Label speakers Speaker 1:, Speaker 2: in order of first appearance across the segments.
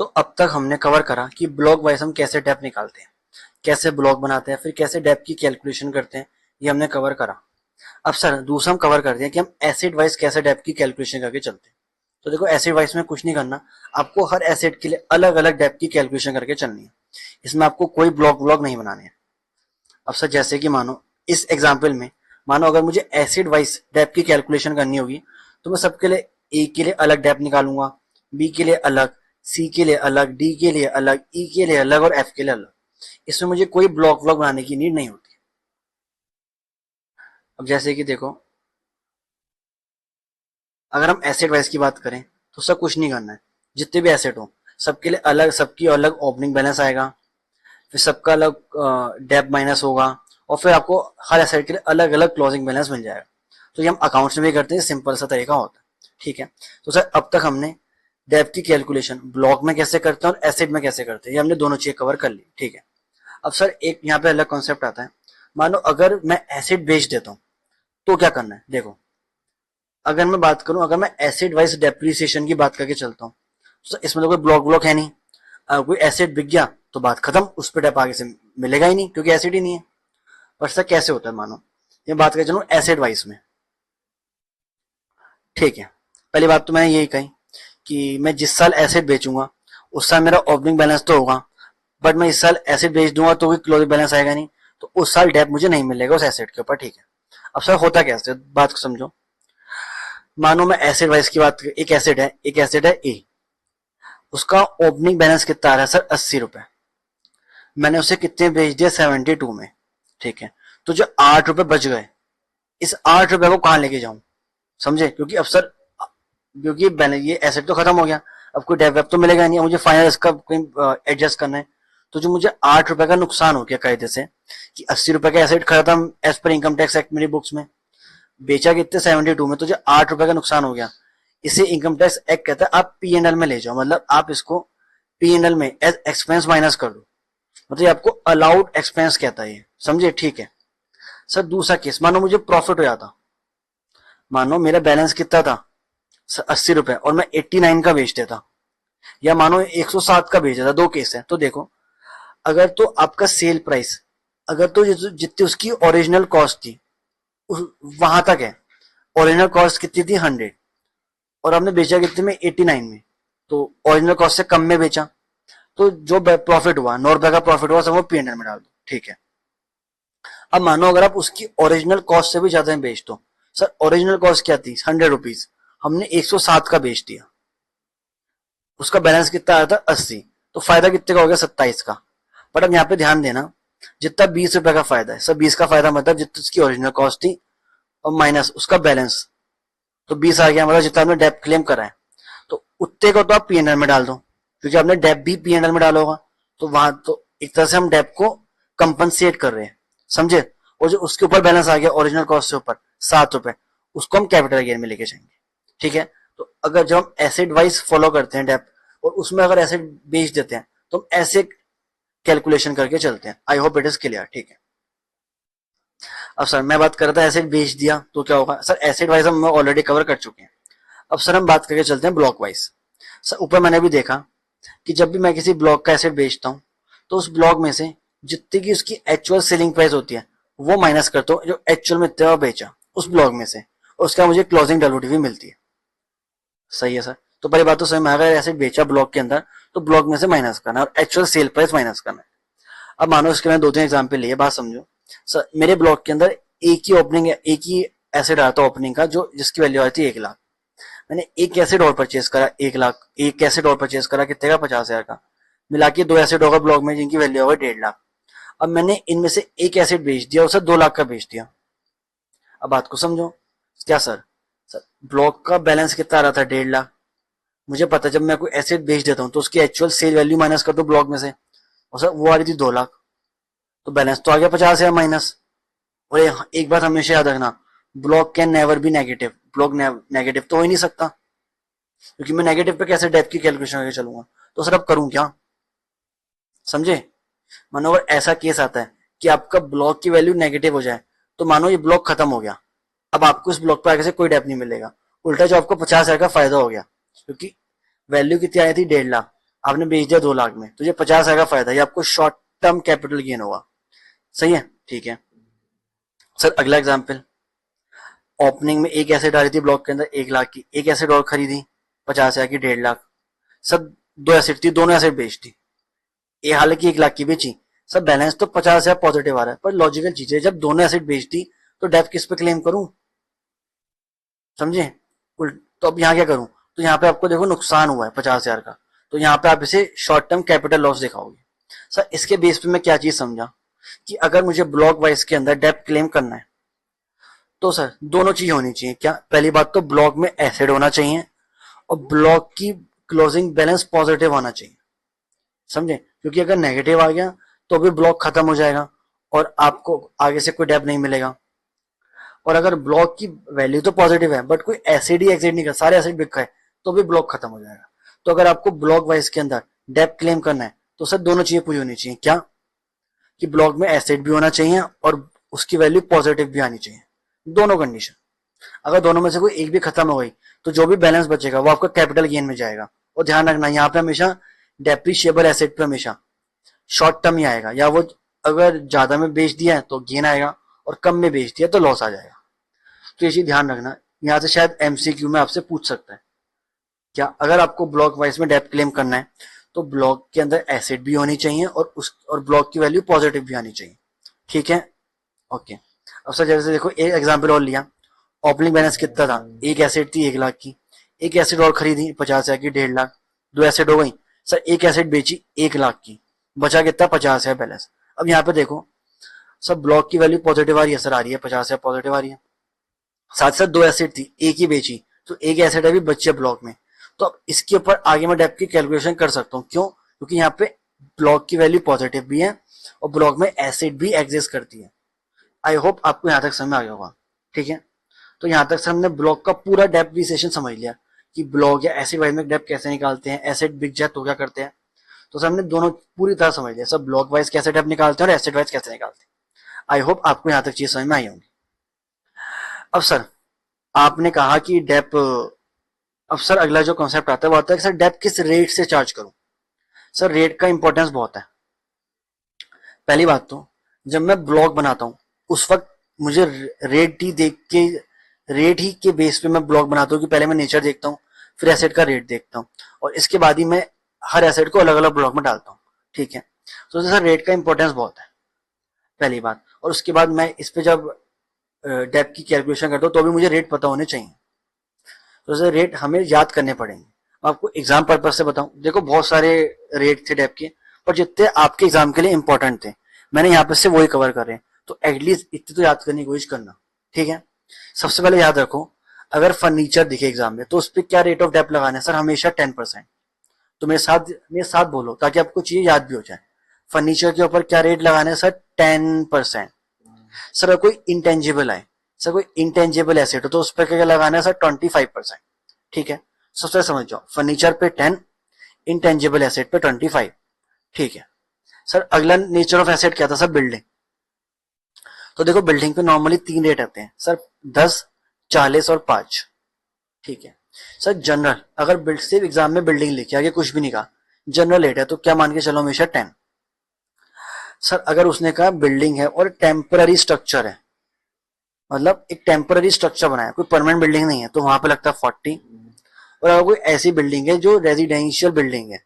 Speaker 1: तो अब तक हमने कवर करा कि ब्लॉक वाइज हम कैसे डेप्थ निकालते हैं, कैसे ब्लॉक बनाते हैं, फिर कैसे डेप्थ की कैलकुलेशन करते हैं, ये हमने कवर करा। अब सर दूसरा हम कवर करते हैं कि हम एसिड वाइज कैसे डेप्थ की कैलकुलेशन करके चलते हैं। तो देखो एसिड वाइज में कुछ नहीं करना, आपको हर एसिड के लिए अलग अलग डेप्थ की कैलकुलेशन करके चलनी है। इसमें आपको कोई ब्लॉक ब्लॉक नहीं बनाने हैं। अब सर जैसे कि मानो इस एग्जाम्पल में, मानो अगर मुझे एसिड वाइज डेप्थ की कैलकुलेशन करनी होगी तो मैं सबके लिए ए के लिए अलग डेप्थ निकालूंगा, बी के लिए अलग, सी के लिए अलग, डी के लिए अलग, ई के लिए अलग और एफ के लिए अलग। इसमें मुझे कोई ब्लॉक ब्लॉक बनाने की नीड नहीं होती। अब जैसे कि देखो, अगर हम एसिड वाइज की बात करें तो सब कुछ नहीं करना है। जितने भी एसिड हो सबके लिए अलग, सबकी अलग ओपनिंग बैलेंस आएगा, फिर सबका अलग डेप माइनस होगा, और फिर आपको हर एसेट के लिए अलग अलग क्लोजिंग बैलेंस मिल जाएगा। तो ये हम अकाउंट्स में भी करते हैं, सिंपल सा तरीका होता है। ठीक है, तो सर अब तक हमने डेप की कैलकुलेशन ब्लॉक में कैसे करते हैं और एसिड में कैसे करते हैं, ये हमने दोनों चीजें कवर कर ली। ठीक है, अब सर एक यहाँ पे अलग कॉन्सेप्ट आता है। मानो अगर मैं एसिड बेच देता हूँ तो क्या करना है। देखो, अगर मैं बात करूं, अगर मैं एसिड वाइज डेप्रिसिएशन की बात करके चलता हूँ तो इसमें तो कोई ब्लॉक ब्लॉक है नहीं। अगर कोई एसिड बिक गया तो बात खत्म, उस पर डेप आगे से मिलेगा ही नहीं क्योंकि एसिड ही नहीं है। पर सर कैसे होता है, मानो ये बात कर चलूं एसिड वाइज में। ठीक है, पहली बात तो मैंने यही कही कि मैं जिस साल एसिड बेचूंगा उस साल मेरा ओपनिंग बैलेंस तो होगा, बट मैं इस साल एसिड बेच दूंगा तो कोई क्लोजिंग बैलेंस आएगा नहीं, तो उस साल डेप मुझे नहीं मिलेगा उस एसिड के ऊपर। ठीक है, अब सर होता कैसे, बात को समझो। मानो मैं एसिड वाइज की बात, एक एसिड है ए, उसका ओपनिंग बैलेंस कितना आ रहा है सर 80 रुपए। मैंने उसे कितने बेच दिया 72 में। ठीक है, तो जो 8 रुपए बच गए, इस 8 रुपए को कहां लेके जाऊं, समझे, क्योंकि अब सर क्योंकि ये एसेट तो खत्म हो गया, अब कोई डेवलप तो मिलेगा नहीं, मुझे फाइनल इसका एडजस्ट करना है। तो जो मुझे 8 रुपए का नुकसान हो गया कायदे से कि 80 रुपए का एसेट खत्म एज पर इनकम टैक्स एक्ट मेरी बुक्स में, बेचा कितने 72 में, तो जो 8 रुपए का नुकसान हो गया, इसे इनकम टैक्स एक्ट कहता है आप पी एंड एल में ले जाओ, मतलब आप इसको पी एंड एल में एज एक्सपेंस माइनस कर दो, मतलब आपको अलाउड एक्सपेंस कहता है ये, समझे। ठीक है सर, दूसरा केस, मानो मुझे प्रॉफिट हो जाता, मानो मेरा बैलेंस कितना था 80 रुपए और मैं 89 का बेच देता, या मानो 107 का बेच देता, दो केस है। तो देखो, अगर तो आपका सेल प्राइस, अगर तो जितनी उसकी ओरिजिनल कॉस्ट थी वहां तक है, ओरिजिनल कॉस्ट कितनी थी 100, और हमने बेचा कितने में 89 में, तो ओरिजिनल कॉस्ट से कम में बेचा, तो जो प्रॉफिट हुआ 9 रुपए का प्रॉफिट हुआ सब वो पीएनएल में डाल दो। ठीक है, अब मानो अगर आप उसकी ओरिजिनल कॉस्ट से भी ज्यादा में बेच दो, सर ओरिजिनल कॉस्ट क्या थी 100 रुपीज, हमने 107 का बेच दिया, उसका बैलेंस कितना आया था 80, तो फायदा कितने का हो गया 27 का। बट अब यहाँ पे ध्यान देना, जितना 20 रुपए का फायदा है, सब 20 का फायदा मतलब जितनी उसकी ओरिजिनल कॉस्ट थी और माइनस उसका बैलेंस, तो 20 आ गया, मतलब जितना आपने डेप क्लेम करा है, तो उतने को तो आप पीएनएल में डाल दो, क्योंकि आपने डेप भी पीएनएल में डाला होगा, तो वहां तो एक तरह से हम डेप को कंपनसेट कर रहे हैं, समझे। और जो उसके ऊपर बैलेंस आ गया ओरिजिनल कॉस्ट से ऊपर 7 रुपए, उसको हम कैपिटल गेन में लेके जाएंगे। ठीक है, तो अगर जब हम एसिड वाइज फॉलो करते हैं डेप, और उसमें अगर एसिड बेच देते हैं तो हम ऐसे कैलकुलेशन करके चलते हैं। I hope it is clear. ठीक है, अब सर मैं बात कर रहा था एसिड बेच दिया तो क्या होगा, सर एसिड वाइज हम ऑलरेडी कवर कर चुके हैं। अब सर हम बात करके चलते हैं ब्लॉक वाइज। सर ऊपर मैंने भी देखा कि जब भी मैं किसी ब्लॉक का एसिड बेचता हूँ तो उस ब्लॉक में से जितनी की उसकी एक्चुअल सेलिंग प्राइस होती है वो माइनस करता हूँ, जो एक्चुअल में इतना बेचा उस ब्लॉक में से, और उसका मुझे क्लोजिंग डायलूटिव भी मिलती है। सही है सर, तो पहली बात तो सही में अगर एसिड बेचा ब्लॉक के अंदर तो ब्लॉक में से माइनस करना है और एक्चुअल सेल प्राइस माइनस करना है। अब मानो इसके मैंने 2-3 एग्जाम्पल लिए, बात समझो। सर मेरे ब्लॉक के अंदर एक ही ओपनिंग है, एक ही एसिड आया था ओपनिंग का जो जिसकी वैल्यू आई थी 1 लाख। मैंने एक एसिड और परचेज करा 1 लाख, एक एसिड और परचेज करा कितने का 50,000 का, मिला के 2 एसिड होगा ब्लॉक में जिनकी वैल्यू होगा 1.5 लाख। अब मैंने इनमें से एक एसिड बेच दिया, उसे 2 लाख का बेच दिया। अब बात को समझो, क्या सर, सर ब्लॉक का बैलेंस कितना आ रहा था 1.5 लाख, मुझे पता है जब मैं कोई एसिड बेच देता हूँ तो उसकी एक्चुअल सेल वैल्यू माइनस कर दो ब्लॉक में से, और सर वो आ रही थी 2 लाख, तो बैलेंस तो आ गया 50,000 माइनस। और एक बात हमेशा याद रखना, block can never be negative, block negative तो हो ही नहीं सकता, क्योंकि मैं नेगेटिव पे कैसे डेप्थ की कैलकुलेशन करके चलूंगा। तो सर अब करूं क्या, समझे। मानो अगर ऐसा केस आता है कि आपका ब्लॉक की वैल्यू नेगेटिव हो जाए, तो मानो ये ब्लॉक खत्म हो गया, अब आपको इस ब्लॉक पर आगे से कोई डेप्थ नहीं मिलेगा, उल्टा जो आपको 50,000 का फायदा हो गया, क्योंकि वैल्यू कितनी आई थी 1.5 लाख, आपने बेच दिया 2 लाख में, तो ये 50,000 का फायदा, ये आपको शॉर्ट टर्म कैपिटल गेन होगा। सही है, ठीक है सर। अगला एग्जाम्पल, ओपनिंग में एक एसेट आ रही थी ब्लॉक के अंदर 1 लाख की, एक एसेट और खरीदी 50,000 की 1.5 लाख। सर 2 एसेट थी, दोनों एसेट बेच दी, ये हालांकि 1 लाख की बेची। सर बैलेंस तो 50,000 पॉजिटिव आ रहा है, पर लॉजिकल चीज है, जब दोनों एसेट बेच दी तो डेप्थ किस पे क्लेम करूं, समझे। तो अब यहाँ क्या करूं, तो यहाँ पे आपको देखो नुकसान हुआ है 50,000 का, तो यहाँ पे आप इसे शॉर्ट टर्म कैपिटल लॉस दिखाओगे। सर इसके बेस पे मैं क्या चीज समझा कि अगर मुझे ब्लॉक वाइज के अंदर डेप्थ क्लेम करना है तो सर दोनों चीज होनी चाहिए। क्या, पहली बात तो ब्लॉक में एसिड होना चाहिए और ब्लॉक की क्लोजिंग बैलेंस पॉजिटिव होना चाहिए, समझे। क्योंकि अगर नेगेटिव आ गया तो भी ब्लॉक खत्म हो जाएगा और आपको आगे से कोई डेप नहीं मिलेगा। और अगर ब्लॉक की वैल्यू तो पॉजिटिव है बट कोई एसिड ही एग्जिट नहीं कर, सारे एसिड बिक गए, तो भी ब्लॉक खत्म हो जाएगा। तो अगर आपको ब्लॉक वाइज के अंदर डेप क्लेम करना है तो सर दोनों चीजें पूरी होनी चाहिए। क्या, कि ब्लॉक में एसिड भी होना चाहिए और उसकी वैल्यू पॉजिटिव भी आनी चाहिए, दोनों कंडीशन। अगर दोनों में से कोई एक भी खत्म हो गई तो जो भी बैलेंस बचेगा वो आपका कैपिटल गेन में जाएगा। और ध्यान रखना यहाँ पे हमेशा डेप्रिशिएबल एसेट पे हमेशा शॉर्ट टर्म ही आएगा, या वो अगर ज्यादा में बेच दिया है तो गेन आएगा और कम में बेच दिया तो लॉस आ जाएगा। तो ये चीज ध्यान रखना, यहाँ से शायद एमसीक्यू में आपसे पूछ सकता है। क्या, अगर आपको ब्लॉक वाइज में डेप्थ क्लेम करना है तो ब्लॉक के अंदर एसिड भी होनी चाहिए और ब्लॉक की वैल्यू पॉजिटिव भी आनी चाहिए, ठीक है ओके। अब सर जैसे देखो एक एग्जांपल और लिया, ओपनिंग बैलेंस कितना था, एक एसेट थी 1 लाख की, एक एसेट और खरीदी 50,000 की 1.5 लाख, 2 एसेट हो गई। सर एक एसेट बेची 1 लाख की, बचा कितना 50,000 बैलेंस। अब यहाँ पे देखो सब ब्लॉक की वैल्यू पॉजिटिव आ रही है, सर आ रही है 50,000 पॉजिटिव आ रही है। साथ साथ 2 एसेट थी, एक ही बेची, तो एक एसेट अभी बची है ब्लॉक में। तो अब इसके ऊपर आगे मैं डेप्थ की कैलकुलेशन कर सकता हूँ, क्यों, क्योंकि यहाँ पे ब्लॉक की वैल्यू पॉजिटिव भी है और ब्लॉक में एसिड भी एग्जिस्ट करती है। आई होप आपको यहाँ तक समझ आ गया होगा, ठीक है। तो यहाँ तक से हमने ब्लॉक का पूरा डेप्रिसिएशन समझ लिया कि ब्लॉक या एसिड वाइज में डेप्थ कैसे निकालते हैं, एसिड बिक जाए तो क्या करते हैं। तो सर हमने दोनों पूरी तरह समझ लिया, सब ब्लॉक वाइज कैसे डेप्थ निकालते हैं और एसिड वाइज कैसे निकालते हैं। आई होप आपको यहाँ तक चीज समझ में आई होंगी। अब सर आपने कहा कि डेप, अब सर अगला जो कॉन्सेप्ट आता है वो आता है कि सर डेप किस रेट से चार्ज करूं। सर रेट का इंपॉर्टेंस बहुत है। पहली बात तो जब मैं ब्लॉग बनाता हूं उस वक्त मुझे रेट ही देख के, रेट ही के बेस पे मैं ब्लॉग बनाता हूँ कि पहले मैं नेचर देखता हूँ, फिर एसेट का रेट देखता हूँ और इसके बाद ही मैं हर एसेट को अलग अलग ब्लॉग में डालता हूँ, ठीक है। तो सर रेट का इंपॉर्टेंस बहुत है पहली बात, और उसके बाद मैं इस पे जब डेप की कैलकुलेशन करता हूँ तो भी मुझे रेट पता होने चाहिए। तो सर रेट हमें याद करने पड़ेंगे। मैं आपको एग्जाम पर्पज से बताऊं, देखो बहुत सारे रेट थे डेप के, पर जितने आपके एग्जाम के लिए इंपॉर्टेंट थे मैंने यहाँ पे से वही कवर करे हैं। तो एटलीस्ट इतने तो याद करने की कोशिश करना, ठीक है। सबसे पहले याद रखो, अगर फर्नीचर दिखे एग्जाम में तो उस पर क्या रेट ऑफ डेप लगाना है, सर हमेशा 10%। तो मेरे साथ बोलो ताकि आपको चीजें याद भी हो जाए। फर्नीचर के ऊपर क्या रेट लगाना है, सर 10%। सर अगर कोई इंटेंजिबल है, सर कोई इंटेंजिबल एसेट हो तो उस पर क्या लगाना है, सर 25%, ठीक है। सबसे समझ जाओ, फर्नीचर पे 10, इंटेंजिबल एसेट पे 25, ठीक है। सर अगला नेचर ऑफ एसेट क्या था, सर बिल्डिंग। तो देखो बिल्डिंग पे नॉर्मली 3 रेट आते हैं सर, 10, 40 और 5, ठीक है। सर जनरल, अगर सिर्फ एग्जाम में बिल्डिंग लिखी आगे कुछ भी नहीं कहा, जनरल रेट है तो क्या मान के चलो हमेशा 10। सर अगर उसने कहा बिल्डिंग है और टेम्पररी स्ट्रक्चर है, मतलब एक टेम्पररी स्ट्रक्चर बनाया, कोई परमानेंट बिल्डिंग नहीं है, तो वहां पे लगता है 40। और अगर कोई ऐसी बिल्डिंग है जो रेजिडेंशियल बिल्डिंग है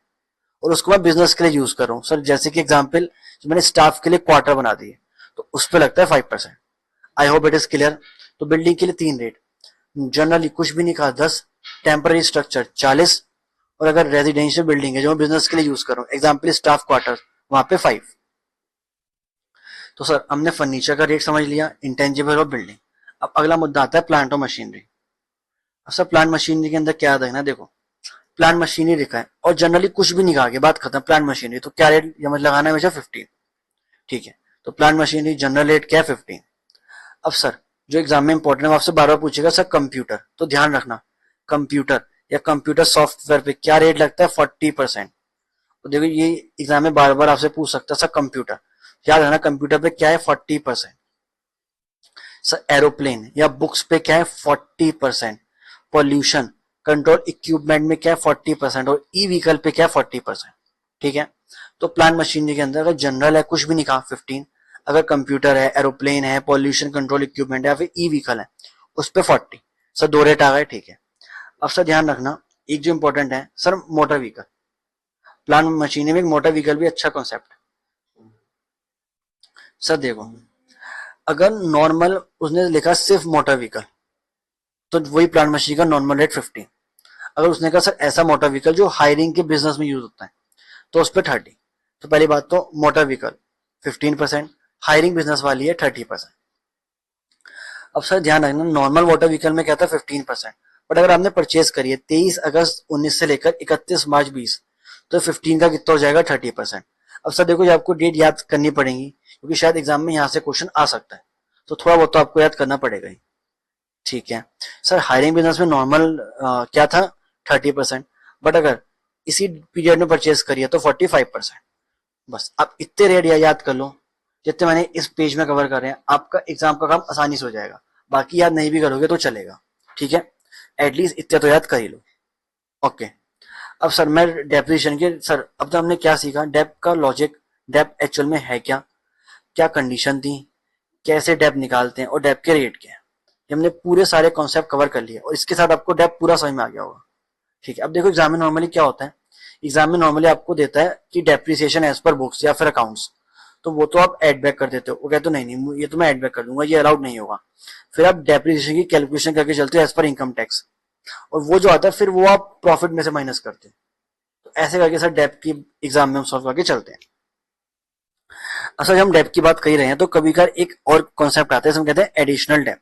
Speaker 1: और उसको मैं बिजनेस के लिए यूज कर रहा हूँ, सर जैसे कि एग्जाम्पल मैंने स्टाफ के लिए क्वार्टर बना दिए तो उस पर लगता है 5%। I hope it is clear. तो बिल्डिंग के लिए 3 रेट, जनरली कुछ भी नहीं कहा 10, टेम्पररी स्ट्रक्चर 40, और अगर रेजिडेंशियल बिल्डिंग है जो मैं बिजनेस के लिए यूज कर रहा हूँ, एग्जाम्पल स्टाफ क्वार्टर, वहां पे 5। तो सर हमने फर्नीचर का रेट समझ लिया, इंटेंजिबल और बिल्डिंग। अब अगला मुद्दा आता है प्लांट और मशीनरी। अब सर प्लांट मशीनरी के अंदर क्या याद रखना है, देखो प्लांट मशीनरी लिखा है और जनरली कुछ भी नहीं कहा के बात खत्म, प्लांट मशीनरी, तो क्या रेट लगाना है हमेशा 15, ठीक है। तो प्लांट मशीनरी जनरल रेट क्या है 15। अब सर जो एग्जाम में इंपॉर्टेंट है आपसे बार बार पूछेगा सर कंप्यूटर, तो ध्यान रखना कंप्यूटर या कंप्यूटर सॉफ्टवेयर पे क्या रेट लगता है 40%। तो देखो ये एग्जाम में बार बार आपसे पूछ सकता है सर कंप्यूटर, याद रखना कंप्यूटर पे क्या है 40%। सर एरोप्लेन या बुक्स पे क्या है 40%। पॉल्यूशन कंट्रोल इक्विपमेंट में क्या है 40% और ई व्हीकल पे क्या है 40%। ठीक है, तो प्लांट मशीनरी के अंदर अगर जनरल है कुछ भी नहीं कहा 15, अगर कंप्यूटर है, एरोप्लेन है, पॉल्यूशन कंट्रोल इक्विपमेंट है या फिर ई व्हीकल है उस पर 40। सर 2 रेट आ गए। ठीक है, अब सर ध्यान रखना एक जो इंपॉर्टेंट है sir, motor vehicle. Plant machinery में एक मोटर व्हीकल भी अच्छा कॉन्सेप्ट है। सर देखो, अगर नॉर्मल उसने लिखा सिर्फ मोटर व्हीकल तो वही प्लांट मशीनरी का नॉर्मल रेट 15। अगर उसने कहा सर ऐसा मोटर व्हीकल जो हायरिंग के बिजनेस में यूज होता है तो उस पर 30। तो पहली बात तो मोटर व्हीकल 15%, हायरिंग बिजनेस वाली है 30%। अब सर ध्यान रखना नॉर्मल वाटर व्हीकल में क्या था 15%, बट अगर आपने परचेज करी है 23 अगस्त 19 से लेकर 31 मार्च 20, तो 15 का कितना हो जाएगा 30%। अब सर देखो ये आपको डेट याद करनी पड़ेगी क्योंकि शायद एग्जाम में यहाँ से क्वेश्चन आ सकता है, तो थोड़ा बहुत तो आपको याद करना पड़ेगा ही। ठीक है सर, हायरिंग बिजनेस में नॉर्मल क्या था 30%, बट अगर इसी पीरियड में परचेज करिए तो 45%। बस आप इतने रेट याद कर लो जितने मैंने इस पेज में कवर कर रहे हैं, आपका एग्जाम का काम आसानी से हो जाएगा। बाकी याद नहीं भी करोगे तो चलेगा। ठीक है, एटलीस्ट इतने तो याद कर ही लो। ओके, अब सर मैं डेप्रिसिएशन के सर अब तो हमने क्या सीखा, डेप का लॉजिक, डेप एक्चुअल में है क्या, क्या कंडीशन थी, कैसे डेप निकालते हैं और डेप के रेट क्या है, ये हमने पूरे सारे कॉन्सेप्ट कवर कर लिए और इसके साथ आपको डेप पूरा समझ में आ गया होगा। ठीक है, अब देखो एग्जाम में नॉर्मली क्या होता है, एग्जाम में नॉर्मली आपको देता है कि डेप्रिसिएशन एज पर बुक्स या फिर अकाउंट्स, तो वो तो आप एड बैक कर देते हो, वो कहते हो नहीं नहीं ये तो मैं एड बैक कर दूंगा, ये अलाउड नहीं होगा। फिर आप डेप्रिसिएशन की कैलकुलेशन करके चलते हो एज पर इनकम टैक्स, और वो जो आता है फिर वो आप प्रॉफिट में से माइनस करते हो। तो ऐसे करके सर डेप की एग्जाम में हम सॉल्व करके चलते हैं। असल हम डेप की बात कर ही रहे हैं तो कभी कभार एक और कॉन्सेप्ट आता है, हम कहते हैं एडिशनल डेप।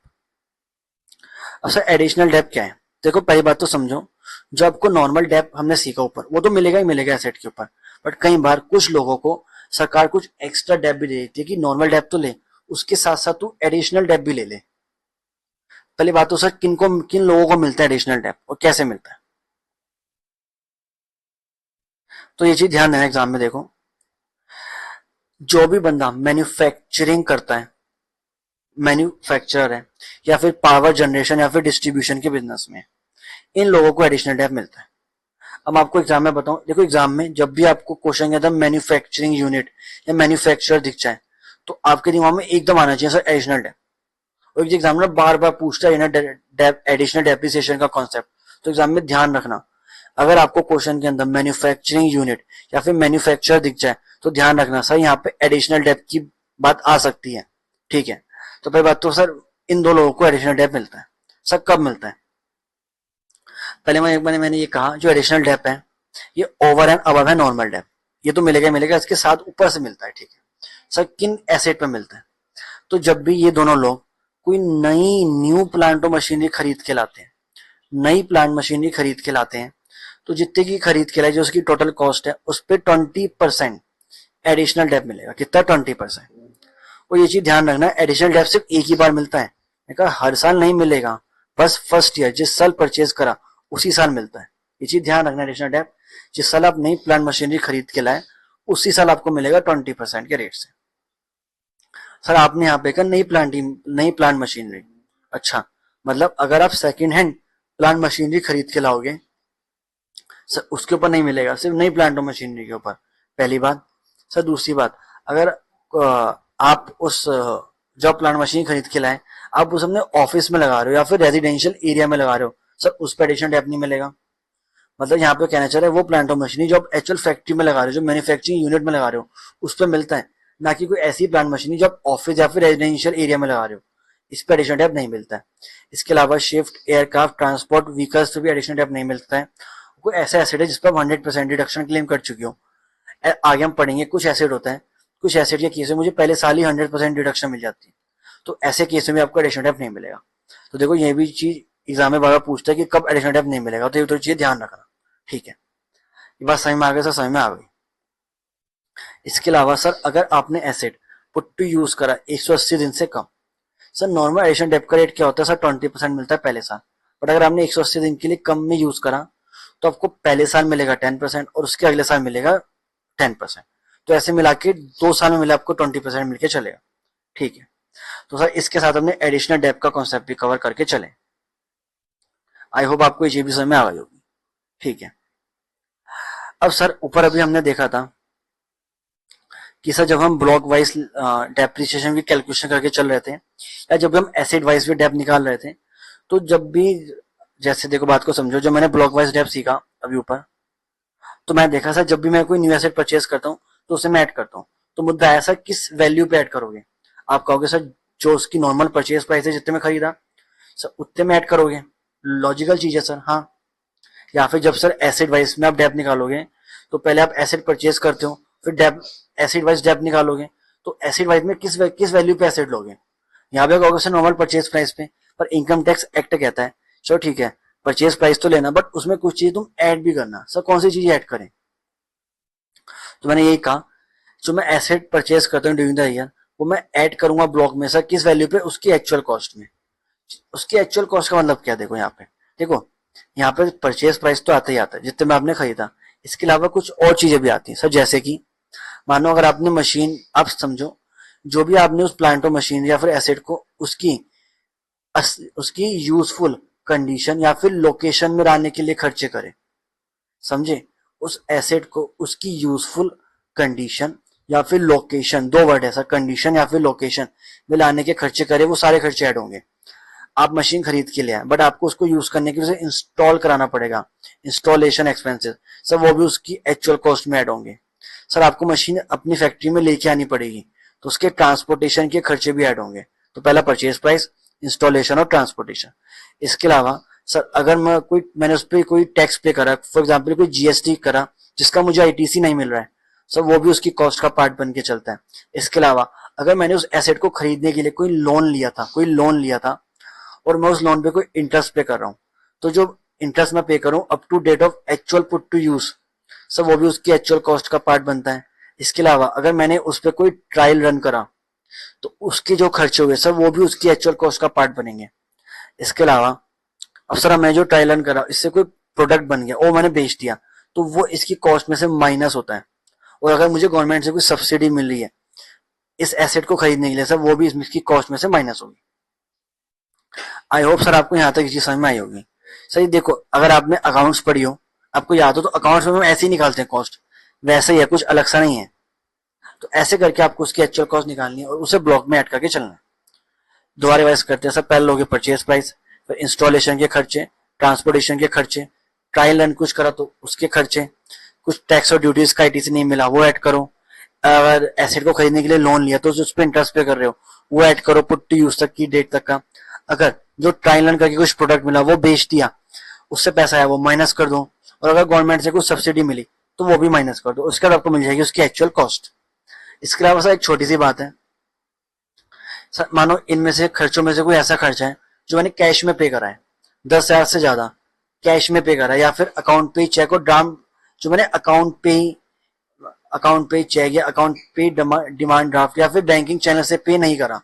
Speaker 1: अब सर एडिशनल डेप क्या है, देखो पहली बात तो समझो, जो आपको नॉर्मल डेप हमने सीखा ऊपर वो तो मिलेगा ही मिलेगा एसेट के ऊपर, बट कई बार कुछ लोगों को सरकार कुछ एक्स्ट्रा डेप भी दे देती है कि नॉर्मल डेप तो ले, उसके साथ साथ तू एडिशनल डेप भी ले ले। पहली बात तो सर किन लोगों को मिलता है एडिशनल डेप और कैसे मिलता है, तो ये चीज ध्यान देना एग्जाम में। देखो जो भी बंदा मैन्युफैक्चरिंग करता है, मैन्युफैक्चरर है या फिर पावर जनरेशन या फिर डिस्ट्रीब्यूशन के बिजनेस में, इन लोगों को एडिशनल डेप मिलता है। अब आपको एग्जाम में बताऊं, देखो एग्जाम में जब भी आपको क्वेश्चन कहता है मैन्युफैक्चरिंग यूनिट या मैन्युफैक्चरर दिख जाए तो आपके दिमाग में एकदम आना चाहिए सर एडिशनल डेप। और एग्जामिनर बार बार पूछता है एडिशनल डेप्रिसिएशन का कॉन्सेप्ट, तो एग्जाम में ध्यान रखना अगर आपको क्वेश्चन के अंदर मैन्युफैक्चरिंग यूनिट या फिर मैन्युफैक्चरर दिख जाए तो ध्यान रखना सर यहाँ पे एडिशनल डेप की बात आ सकती है। ठीक है, तो पहली बात तो सर इन दो लोगों को एडिशनल डेप मिलता है। सर कब मिलता है, पहले मैंने ये कहा जो एडिशनल डेप है ये ओवर एंड अबव है नॉर्मल डेप, ये तो मिलेगा मिलेगा, इसके साथ ऊपर से मिलता है। ठीक है सर, किन एसेट पे मिलता है, तो जब भी ये दोनों लोग कोई नई न्यू प्लांट और मशीनरी खरीद के लाते हैं, नई प्लांट मशीनरी खरीद के लाते हैं, तो जितने की खरीद के लाई जो उसकी टोटल कॉस्ट है उस पर 20% एडिशनल डेप मिलेगा। कितना 20%। और ये चीज ध्यान रखना एडिशनल डेप सिर्फ एक ही बार मिलता है, मैंने कहा हर साल नहीं मिलेगा, बस फर्स्ट ईयर जिस साल परचेज करा उसी साल मिलता है। ये चीज ध्यान रखना एडिशनल डेप जिस साल आप नई प्लांट मशीनरी खरीद के लाए उसी साल आपको मिलेगा 20% के रेट से। सर आपने यहाँ पे कहा नई प्लांट मशीनरी, अच्छा मतलब अगर आप सेकंड हैंड प्लांट मशीनरी खरीद के लाओगे सर उसके ऊपर नहीं मिलेगा, सिर्फ नई प्लांट और मशीनरी के ऊपर, पहली बात। सर दूसरी बात, अगर आप उस जो प्लांट मशीन खरीद के लाए आप उस अपने ऑफिस में लगा रहे हो या फिर रेजिडेंशियल एरिया में लगा रहे हो, सर उस पर एडिशनल डेप नहीं मिलेगा। मतलब यहाँ पे कहना चाह रहे हैं वो प्लांट और मशीनरी जो आप एक्चुअल फैक्ट्री में लगा रहे हो, जो मैन्युफैक्चरिंग यूनिट में लगा रहे हो उस पर मिलता है, ना कि कोई ऐसी प्लांट मशीनरी जो आप ऑफिस या फिर रेजिडेंशियल एरिया में लगा रहे हो, इस पर एडिशनल डेप नहीं मिलता है। इसके अलावा शिफ्ट, एयरक्राफ्ट, ट्रांसपोर्ट व्हीकल्स पे भी एडिशनल डेप नहीं मिलता है। कोई ऐसा एसेट है जिस पर 100% डिडक्शन क्लेम कर चुकी हो, आगे हम पढ़ेंगे कुछ एसेट होता है, कुछ एसेट के केस में मुझे पहले साल ही 100% डिडक्शन मिल जाती है, तो ऐसे केस में आपको एडिशनल डेप नहीं मिलेगा। तो देखो ये भी चीज एग्जाम में बार बार पूछता है कि कब एडिशनल डेप नहीं मिलेगा, तो ये तो चीज ध्यान रखना। ठीक है, ये बात समझ में आ गई सर, समझ में आ गई। इसके अलावा सर अगर आपने एसेट पुट टू यूज करा 180 दिन से कम, सर नॉर्मल एडिशनल डेप का रेट क्या होता है सर 20% मिलता है पहले साल, बट अगर आपने 180 दिन के लिए कम में यूज करा तो आपको पहले साल मिलेगा 10% और उसके अगले साल मिलेगा 10%, तो ऐसे मिला के 2 साल में मिले आपको 20% मिलके चलेगा। ठीक है, तो सर इसके साथ हमने एडिशनल डेप का कॉन्सेप्ट भी कवर करके चले। आई होप आपको ये चीज भी समझ में आ गई होगी। ठीक है, अब सर ऊपर अभी हमने देखा था कि सर जब हम ब्लॉक वाइज डेप्रिसिएशन की कैलकुलेशन करके चल रहे थे या जब हम एसेट वाइज भी डेप निकाल रहे थे, तो जब भी, जैसे देखो बात को समझो, जब मैंने ब्लॉक वाइज डेप सीखा अभी ऊपर, तो मैं देखा सर जब भी मैं कोई न्यू एसेट परचेज करता हूँ तो उसे मैं ऐड करता हूँ। तो मुद्दा है सर किस वैल्यू पे ऐड करोगे। आप कहोगे सर जो उसकी नॉर्मल परचेज प्राइस है जितने में खरीदा सर उतने में ऐड करोगे, लॉजिकल चीज है सर। हाँ, या फिर जब सर एसेट वाइज में आप डेप निकालोगे तो पहले आप एसेट परचेज करते हो, फिर डेप एसेट वाइज डेप निकालोगे, तो एसेट वाइज में किस वैल्यू पे एसेट लोगे। यहाँ पे कहोगे सर नॉर्मल परचेज प्राइस पे, पर इनकम टैक्स एक्ट कहता है चलो ठीक है परचेज प्राइस तो लेना बट उसमें कुछ चीज तुम ऐड भी करना। सर कौन सी चीज ऐड करें, तो मैंने यही कहा जो मैं एसेट परचेज करता हूँ ड्यूरिंग द ईयर वो मैं ऐड करूंगा ब्लॉक में। सर किस वैल्यू पे, उसकी एक्चुअल कॉस्ट में। उसकी एक्चुअल कॉस्ट का मतलब क्या, देखो यहाँ पे, देखो यहाँ पे परचेज प्राइस तो आता ही आता है जितने में आपने खरीदा, इसके अलावा कुछ और चीजें भी आती हैं सर। जैसे कि मानो अगर आपने मशीन, आप समझो जो भी आपने उस प्लांट और मशीन या फिर एसेट को उसकी यूजफुल कंडीशन या फिर लोकेशन में लाने के लिए खर्चे करे, समझे। उस एसेट को उसकी यूजफुल कंडीशन या फिर लोकेशन, दो वर्ड है सर, कंडीशन या फिर लोकेशन में लाने के खर्चे करे, वो सारे खर्चे ऐड होंगे। आप मशीन खरीद के लिए आए बट आपको उसको यूज करने के लिए इंस्टॉल कराना पड़ेगा, इंस्टॉलेशन एक्सपेंसेस सर वो भी उसकी एक्चुअल कॉस्ट में ऐड होंगे। सर आपको मशीन अपनी फैक्ट्री में लेके आनी पड़ेगी तो उसके ट्रांसपोर्टेशन के खर्चे भी ऐड होंगे। तो पहला परचेज प्राइस, इंस्टॉलेशन और ट्रांसपोर्टेशन। इसके अलावा सर अगर मैंने उस पर कोई टैक्स पे करा, फॉर एग्जाम्पल कोई जीएसटी करा जिसका मुझे आईटीसी नहीं मिल रहा है, सर वो भी उसकी कॉस्ट का पार्ट बन के चलता है। इसके अलावा अगर मैंने उस एसेट को खरीदने के लिए कोई लोन लिया था और मैं उस लोन पे कोई इंटरेस्ट पे कर रहा हूँ, तो जो इंटरेस्ट मैं पे करूँ up to date of actual put to use, sir वो भी उसकी एक्चुअल कॉस्ट का पार्ट बनता है। इसके अलावा अगर मैंने उस पर कोई ट्रायल रन करा तो उसके जो खर्चे हुए सर वो भी उसकी एक्चुअल कॉस्ट का पार्ट बनेंगे। इसके अलावा अब सर मैं जो ट्रायल रन करा इससे कोई प्रोडक्ट बन गया, वो मैंने बेच दिया, तो वो इसकी कॉस्ट में से माइनस होता है। और अगर मुझे गवर्नमेंट से कोई सब्सिडी मिल रही है इस एसेट को खरीदने के लिए, सर वो भी इसकी कॉस्ट में से माइनस होगी। आई होप सर आपको यहाँ तक चीज समझ में आई होगी। सर ये देखो अगर आपने अकाउंट्स पढ़ी हो, आपको याद हो, तो अकाउंट्स में हम ऐसे ही निकालते हैं कॉस्ट, वैसे ही है, कुछ अलग सा नहीं है। तो ऐसे करके आपको उसकी एक्चुअल कॉस्ट निकालनी है और उसे ब्लॉक में ऐड करके चलना है। दोबारा रिवाइज करते हैं सर, पहले लोगे परचेज प्राइस, फिर इंस्टॉलेशन के खर्चे, ट्रांसपोर्टेशन के खर्चे, ट्रायल रन कुछ करा तो उसके खर्चे, कुछ टैक्स और ड्यूटीज का आईटीसी नहीं मिला वो ऐड करो, अगर एसेट को खरीदने के लिए लोन लिया तो उस पर इंटरेस्ट पे कर रहे हो वो ऐड करो पुट टू यूज तक की डेट तक का, अगर जो ट्रायल रन करके कुछ प्रोडक्ट मिला वो बेच दिया उससे पैसा आया वो माइनस कर दो, और अगर गवर्नमेंट से कुछ सब्सिडी मिली तो वो भी माइनस कर दो, उसके बाद आपको मिल जाएगी उसकी एक्चुअल कॉस्ट। इसके अलावा सर एक छोटी सी बात है सर, मानो इनमें से खर्चों में से कोई ऐसा खर्चा है जो मैंने कैश में पे करा है, 10,000 से ज्यादा कैश में पे करा है, या फिर अकाउंट पे चेक और ड्राम, जो मैंने अकाउंट पे चेक या अकाउंट पे डिमांड ड्राफ्ट या फिर बैंकिंग चैनल से पे नहीं करा,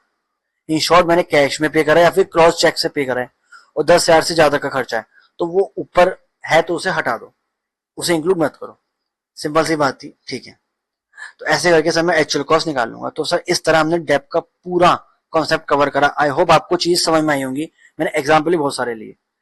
Speaker 1: इन शॉर्ट मैंने कैश में पे करा है या फिर क्रॉस चेक से पे करा है और 10,000 से ज्यादा का खर्चा है, तो वो ऊपर है तो उसे हटा दो, उसे इंक्लूड मत करो। सिंपल सी बात थी, ठीक है। तो ऐसे करके सर मैं एक्चुअल कॉस्ट निकाल लूंगा। तो सर इस तरह हमने डेप का पूरा कॉन्सेप्ट कवर करा। आई होप आपको चीज समझ में आई होंगी, मैंने एग्जाम्पल ही बहुत सारे लिए।